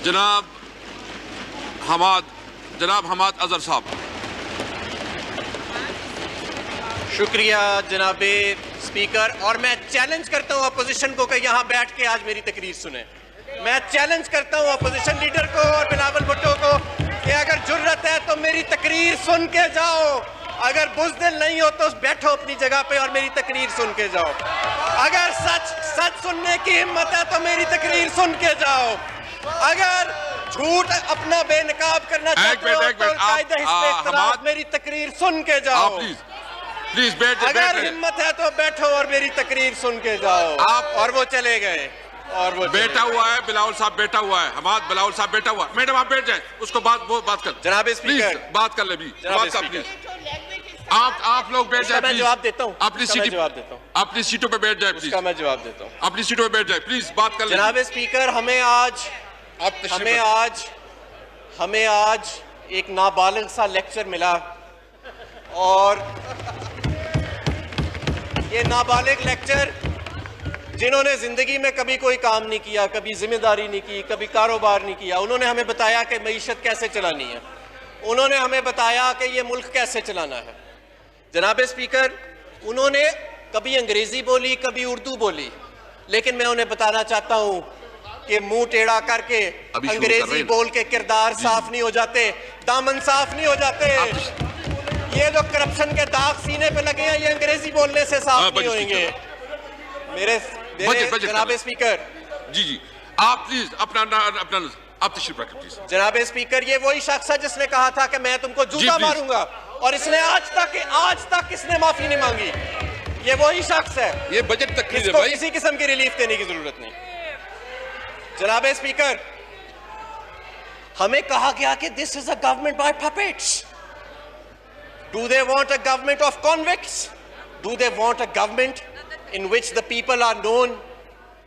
जनाब हमाद अजहर साहब। शुक्रिया जनाबे स्पीकर। और मैं चैलेंज करता हूं अपोजिशन को कि यहां बैठ के आज मेरी तकरीर सुने। मैं चैलेंज करता हूं अपोजिशन लीडर को और बिलावल भुट्टो को कि अगर जुर्रत है तो मेरी तकरीर सुन के जाओ, अगर बुज़दिल नहीं हो तो बैठो अपनी जगह पे और मेरी तकरीर सुन के जाओ। अगर सच सुनने की हिम्मत है तो मेरी तकरीर सुन के जाओ। अगर झूठ अपना बेनकाब करना चाहते हो तो कायदे हिस्से इख्तिलाफ मेरी तकरीर सुन के जाओ। प्लीज बैठ। अगर हिम्मत है तो बैठो और मेरी तकरीर सुन के जाओ। और वो चले गए। और वो बैठा हुआ है बिलावल साहब, बैठा हुआ है हमाद बिलावल साहब बैठा हुआ। मैडम आप बैठ जाए, उसको बात कर जनाब स्पीकर, बात कर ले भी। आप लोग बैठ जाए। मैं जवाब देता हूँ अपनी सीटों पे बैठ जाए प्लीज। मैं जवाब देता हूँ। अपनी सीटों पे बैठ जाए प्लीज, बात कर ले। जनाब स्पीकर, हमें आज एक नाबालिग सा लेक्चर मिला और ये नाबालिग लेक्चर जिन्होंने जिंदगी में कभी कोई काम नहीं किया, कभी जिम्मेदारी नहीं की, कभी कारोबार नहीं किया, उन्होंने हमें बताया कि मईशत कैसे चलानी है, उन्होंने हमें बताया कि ये मुल्क कैसे चलाना है। जनाब स्पीकर, उन्होंने कभी अंग्रेजी बोली, कभी उर्दू बोली, लेकिन मैं उन्हें बताना चाहता हूं कि मुंह टेढ़ा करके अंग्रेजी बोल के किरदार साफ नहीं हो जाते, दामन साफ नहीं हो जाते। ये जो करप्शन के दाग सीने पे लगे हैं, ये अंग्रेजी बोलने से साफ नहीं होंगे। मेरे जनाब स्पीकर, जी आप प्लीज अपना तशरीफ रखें प्लीज। जनाब स्पीकर, ये वही शख्स है जिसने कहा था कि मैं तुमको जूता मारूंगा और इसने आज तक इसने माफी नहीं मांगी। ये वही शख्स है। ये बजट तक किसी किस्म की रिलीफ देने की जरूरत नहीं। जनाब स्पीकर, हमें कहा गया कि this is a government by puppets. Do they want a government of convicts? Do they want a government in which the people are known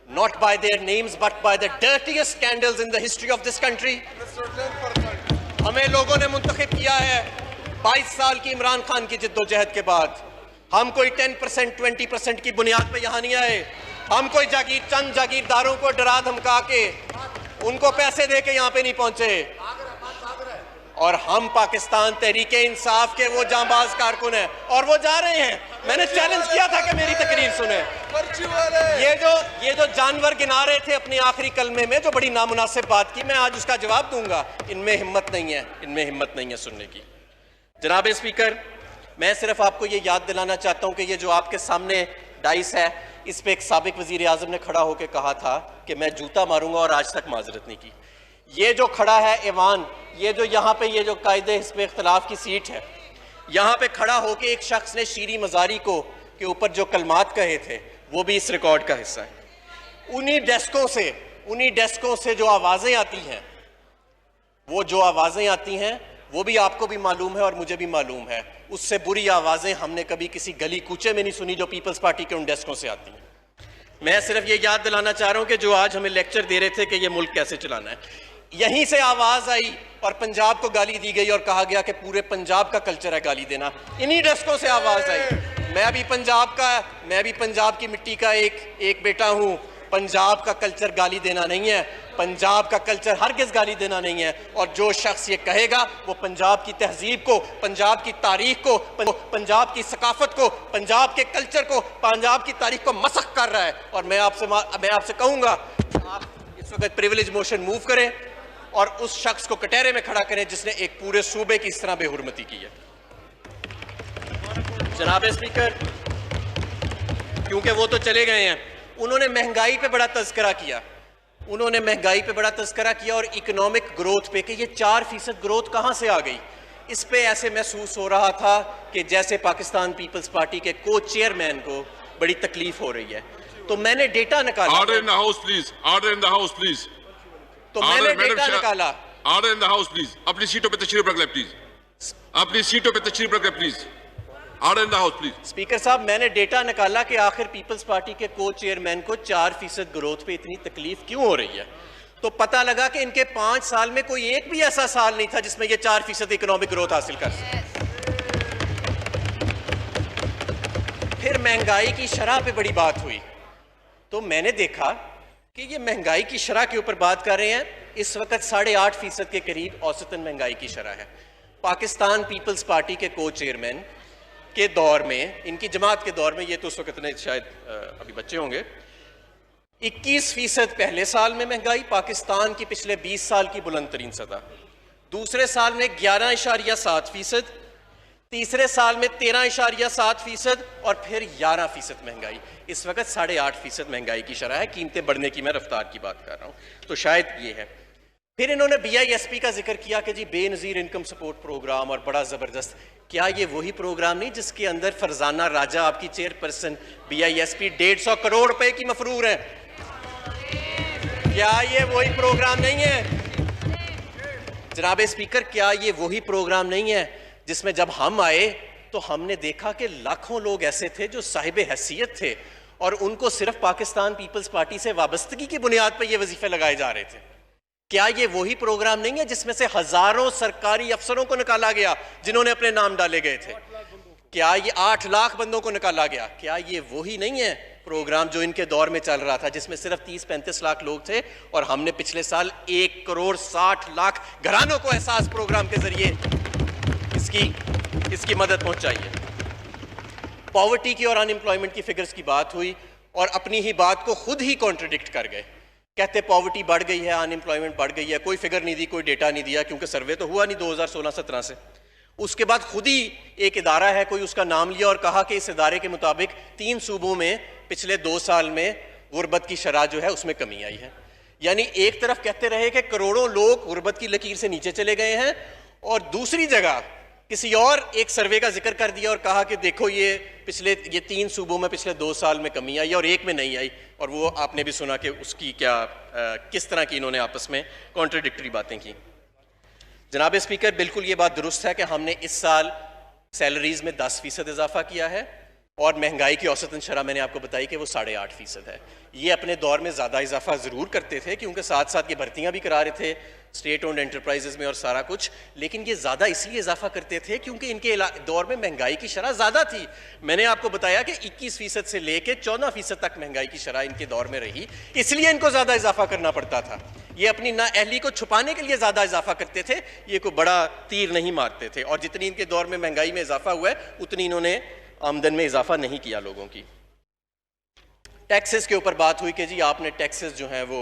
not by their names but by the dirtiest scandals in the history of this country? हमें लोगों ने मुंतखब किया है 22 साल की इमरान खान की जिद्दोजहद के बाद। हम कोई 10% 20% की बुनियाद पे यहाँ नहीं आए। हम कोई चंद जागीरदारों को डरा धमका के उनको पैसे दे के यहाँ पे नहीं पहुंचे। और हम पाकिस्तान तहरीके इंसाफ के वो जांबाज कारकुन हैं और वो जा रहे हैं। मैंने चैलेंज किया था कि मेरी तकरीर सुने। ये जो जानवर गिना रहे थे अपने आखिरी कलमे में, जो बड़ी नामुनासिब बात की, मैं आज उसका जवाब दूंगा। इनमें हिम्मत नहीं है सुनने की। जनाब स्पीकर, मैं सिर्फ आपको ये याद दिलाना चाहता हूँ कि ये जो आपके सामने डाइस है, इस पे एक साबिक वजीर आजम ने खड़ा होकर कहा था कि मैं जूता मारूंगा और आज तक माजरत नहीं की। ये जो खड़ा है ऐवान, ये जो यहाँ पे ये जो कायदे हिस्से इख्तिलाफ की सीट है, यहाँ पे खड़ा होके एक शख्स ने शीरी मजारी को के ऊपर जो कलमात कहे थे, वो भी इस रिकॉर्ड का हिस्सा है। उन्हीं डेस्कों से जो आवाज़ें आती हैं, वो भी आपको भी मालूम है और मुझे भी मालूम है। उससे बुरी आवाज़ें हमने कभी किसी गली कूचे में नहीं सुनी जो पीपल्स पार्टी के उन डेस्कों से आती हैं। मैं सिर्फ ये याद दिलाना चाह रहा हूँ कि जो आज हमें लेक्चर दे रहे थे कि ये मुल्क कैसे चलाना है, यहीं से आवाज आई और पंजाब को गाली दी गई और कहा गया कि पूरे पंजाब का कल्चर है गाली देना। इन्हीं डेस्कों से आवाज आई। मैं भी पंजाब की मिट्टी का एक बेटा हूं। पंजाब का कल्चर गाली देना नहीं है, पंजाब का कल्चर हरगिज़ गाली देना नहीं है। और जो शख्स ये कहेगा वो पंजाब की तहजीब को, पंजाब की तारीख को, पंजाब की सकाफत को, पंजाब के कल्चर को, पंजाब की तारीख को मसख कर रहा है। और मैं आपसे कहूंगा, आप इस वक्त प्रिविलेज मोशन मूव करें और उस शख्स को कटहरे में खड़ा करें जिसने एक पूरे सूबे की इस तरह बेहुरमती की है। जनाब स्पीकर, क्योंकि वो तो चले गए हैं, उन्होंने महंगाई पे बड़ा तज़किरा किया और इकोनॉमिक ग्रोथ पे कि ये 4% ग्रोथ कहाँ से आ गई। इस पे ऐसे महसूस हो रहा था कि जैसे पाकिस्तान पीपल्स पार्टी के को चेयरमैन को बड़ी तकलीफ हो रही है। तो मैंने डेटा निकाला। Order in the house please, order in the house please. तो मैंने डेटा निकाला। Order in the house please. अपनी सीटों पे तशरीफ रख ले प्लीज, अपनी सीटों पे तशरीफ रख ले please. Order in the house please. Speaker साहब, मैंने डेटा निकाला कि आखिर पीपल्स पार्टी के को चेयरमैन को 4% ग्रोथ पे इतनी तकलीफ क्यों हो रही है। तो पता लगा कि इनके 5 साल में कोई एक भी ऐसा साल नहीं था जिसमें ये 4% इकोनॉमिक ग्रोथ हासिल कर सके। फिर महंगाई की शरह पे बड़ी बात हुई, तो मैंने देखा कि ये महंगाई की शरह के ऊपर बात कर रहे हैं, इस वक्त 8.5% के करीब औसतन महंगाई की शरह है। पाकिस्तान पीपल्स पार्टी के को चेयरमैन के दौर में, इनकी जमात के दौर में, ये तो उस वक्त इतने शायद अभी बच्चे होंगे, 21% पहले साल में महंगाई, पाकिस्तान की पिछले 20 साल की बुलंद तरीन सतह। दूसरे साल में 11.7%, तीसरे साल में 13.7% और फिर 11% महंगाई। इस वक्त 8.5% महंगाई की शरह है। कीमतें बढ़ने की मैं रफ्तार की बात कर रहा हूं, तो शायद ये है। फिर इन्होंने BISP का जिक्र किया कि जी बेनज़ीर इनकम सपोर्ट प्रोग्राम और बड़ा ज़बरदस्त। क्या ये वही प्रोग्राम नहीं जिसके अंदर फरजाना राजा, आपकी चेयरपर्सन, BISP 150 करोड़ रुपए की मफरूर है? क्या ये वही प्रोग्राम नहीं है जनाब स्पीकर? क्या ये वही प्रोग्राम नहीं है जिसमें जब हम आए तो हमने देखा कि लाखों लोग ऐसे थे जो साहिब हैसियत थे और उनको सिर्फ पाकिस्तान पीपल्स पार्टी से वाबस्तगी की बुनियाद पर ये वजीफे लगाए जा रहे थे? क्या ये वही प्रोग्राम नहीं है जिसमें से हजारों सरकारी अफसरों को निकाला गया जिन्होंने अपने नाम डाले गए थे? क्या ये 8 लाख बंदों को निकाला गया? क्या ये वही नहीं है प्रोग्राम जो इनके दौर में चल रहा था, जिसमें सिर्फ 30-35 लाख लोग थे और हमने पिछले साल 1,60,00,000 घरानों को एहसास प्रोग्राम के जरिए इसकी मदद पहुंचाई है। पॉवर्टी की और अनएम्प्लॉयमेंट की फिगर्स की बात हुई और अपनी ही बात को खुद ही कॉन्ट्रडिक्ट कर गए। कहते पॉवर्टी बढ़ गई है, अनएम्प्लॉयमेंट बढ़ गई है, कोई फिगर नहीं दी, कोई डेटा नहीं दिया, क्योंकि सर्वे तो हुआ नहीं 2016-17 से। उसके बाद खुद ही एक इदारा है, कोई उसका नाम लिया और कहा कि इस इदारे के मुताबिक 3 सूबों में पिछले 2 साल में गुर्बत की शरह जो है उसमें कमी आई है। यानी एक तरफ कहते रहे कि करोड़ों लोग गुर्बत की लकीर से नीचे चले गए हैं और दूसरी जगह किसी और एक सर्वे का जिक्र कर दिया और कहा कि देखो ये 3 सूबों में पिछले 2 साल में कमी आई और एक में नहीं आई। और वो आपने भी सुना कि उसकी किस तरह की इन्होंने आपस में कॉन्ट्रडिक्टरी बातें की। जनाब स्पीकर, बिल्कुल ये बात दुरुस्त है कि हमने इस साल सैलरीज में 10% इजाफा किया है और महंगाई की औसतन शरह मैंने आपको बताई कि वो 8.5% है। ये अपने दौर में ज़्यादा इजाफा ज़रूर करते थे क्योंकि साथ साथ ये भर्तियाँ भी करा रहे थे स्टेट ओन्ड एंटरप्राइजेज में और सारा कुछ, लेकिन ये ज़्यादा इसलिए इजाफा करते थे क्योंकि इनके दौर में महंगाई की शरह ज़्यादा थी। मैंने आपको बताया कि 21% से लेके 14% तक महंगाई की शरह इनके दौर में रही, इसलिए इनको ज़्यादा इजाफा करना पड़ता था। ये अपनी नाअहली को छुपाने के लिए ज़्यादा इजाफा करते थे, ये कोई बड़ा तीर नहीं मारते थे। और जितनी इनके दौर में महंगाई में इजाफा हुआ है उतनी इन्होंने आमदन में इजाफा नहीं किया लोगों की। टैक्सेस के ऊपर बात हुई कि जी आपने टैक्सेस जो हैं वो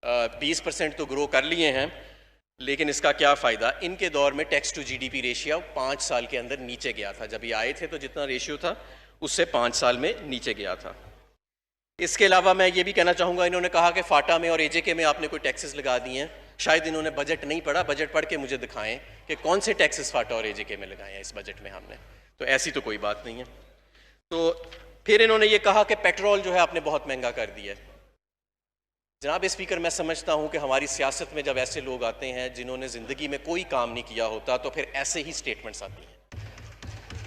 20% तो ग्रो कर लिए हैं, लेकिन इसका क्या फ़ायदा? इनके दौर में टैक्स टू GDP रेशियो 5 साल के अंदर नीचे गया था। जब ये आए थे तो जितना रेशियो था उससे 5 साल में नीचे गया था। इसके अलावा मैं ये भी कहना चाहूँगा, इन्होंने कहा कि फाटा में और AJK में आपने कोई टैक्सेस लगा दिए हैं। शायद इन्होंने बजट नहीं पढ़ा, बजट पढ़ के मुझे दिखाएं कि कौन से टैक्सेस फाटा और AJK में लगाए हैं इस बजट में हमने। तो ऐसी तो कोई बात नहीं है। तो फिर इन्होंने ये कहा कि पेट्रोल जो है आपने बहुत महंगा कर दिया है। जनाब स्पीकर, मैं समझता हूँ कि हमारी सियासत में जब ऐसे लोग आते हैं जिन्होंने ज़िंदगी में कोई काम नहीं किया होता तो फिर ऐसे ही स्टेटमेंट्स आती हैं।